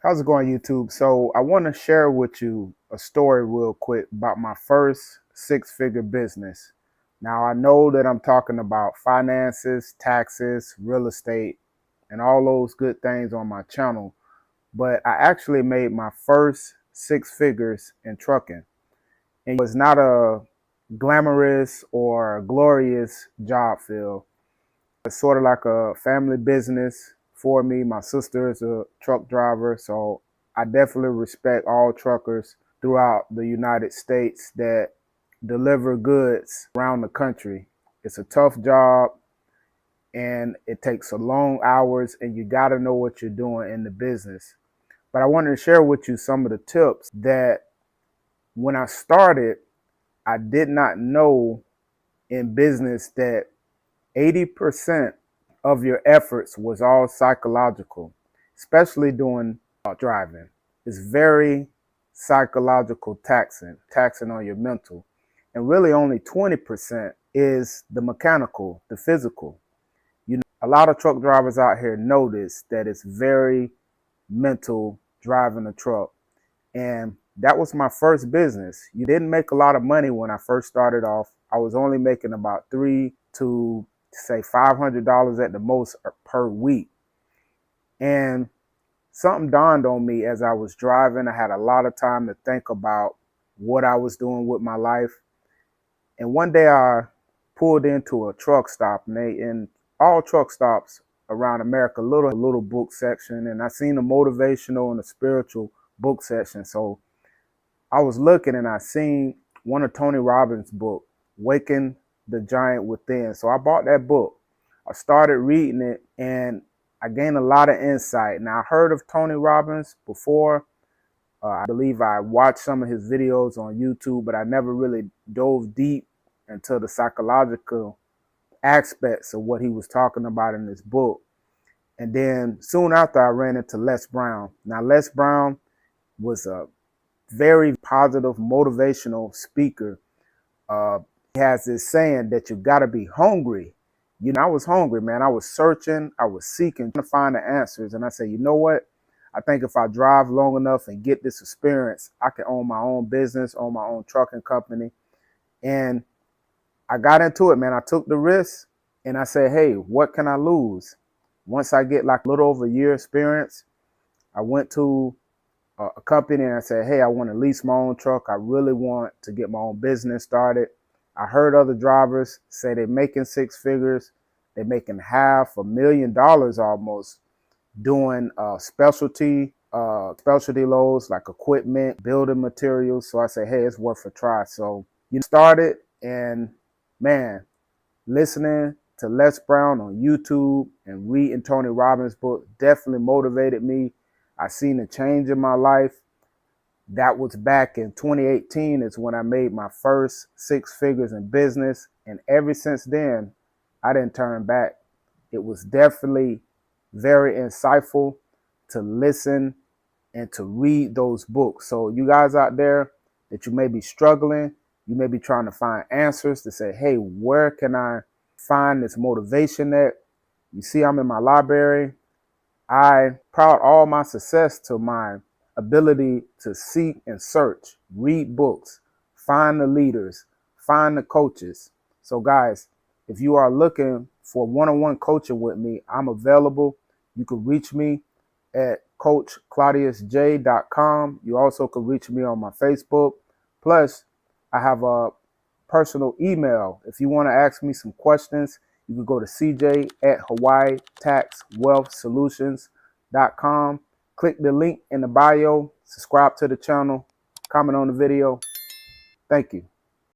How's it going, YouTube? So I want to share with you a story real quick about my first six-figure business. Now, I know that I'm talking about finances, taxes, real estate, and all those good things on my channel, but I actually made my first six figures in trucking. And it was not a glamorous or glorious job field. It's sort of like a family business for me. My sister is a truck driver, so I definitely respect all truckers throughout the United States that deliver goods around the country. It's a tough job and it takes a long hours, and you got to know what you're doing in the business. But I wanted to share with you some of the tips that when I started, I did not know in business that 80% of your efforts was all psychological, especially doing driving. It's very psychological taxing on your mental. And really only 20% is the mechanical, the physical. You know, a lot of truck drivers out here notice that it's very mental driving a truck. And that was my first business. You didn't make a lot of money when I first started off. I was only making about $300 to say $500 at the most per week. And something dawned on me as I was driving. I had a lot of time to think about what I was doing with my life. And one day I pulled into a truck stop, and in all truck stops around America, little book section, and I seen a motivational and a spiritual book section. So I was looking and I seen one of Tony Robbins' book, Waking the Giant Within. So I bought that book. I started reading it and I gained a lot of insight. Now, I heard of Tony Robbins before. I believe I watched some of his videos on YouTube, but I never really dove deep into the psychological aspects of what he was talking about in this book. And then soon after, I ran into Les Brown. Now, Les Brown was a very positive, motivational speaker. He has this saying that you got to be hungry. You know, I was hungry, man. I was searching, I was seeking to find the answers. And I said, you know what? I think if I drive long enough and get this experience, I can own my own business, own my own trucking company. And I got into it, man. I took the risk and I said, hey, what can I lose? Once I get like a little over a year experience, I went to a company and I said, hey, I want to lease my own truck. I really want to get my own business started. I heard other drivers say they're making six figures. They're making $500,000 almost doing specialty loads like equipment, building materials. So I said, hey, it's worth a try. So you started, and man, listening to Les Brown on YouTube and reading Tony Robbins' book definitely motivated me. I seen a change in my life. That was back in 2018 is when I made my first six figures in business. And ever since then, I didn't turn back. It was definitely very insightful to listen and to read those books. So you guys out there that you may be struggling, you may be trying to find answers to say, hey, where can I find this motivation at? You see, I'm in my library. I proud all my success to my ability to seek and search, read books, find the leaders, find the coaches. So guys, if you are looking for one-on-one coaching with me, I'm available. You can reach me at 𝐂𝐨𝐧𝐭𝐚𝐜.com. You also can reach me on my Facebook. Plus, I have a personal email. If you want to ask me some questions, you can go to CJ@HawaiiTaxWealthSolutions.com. Click the link in the bio, subscribe to the channel, comment on the video. Thank you.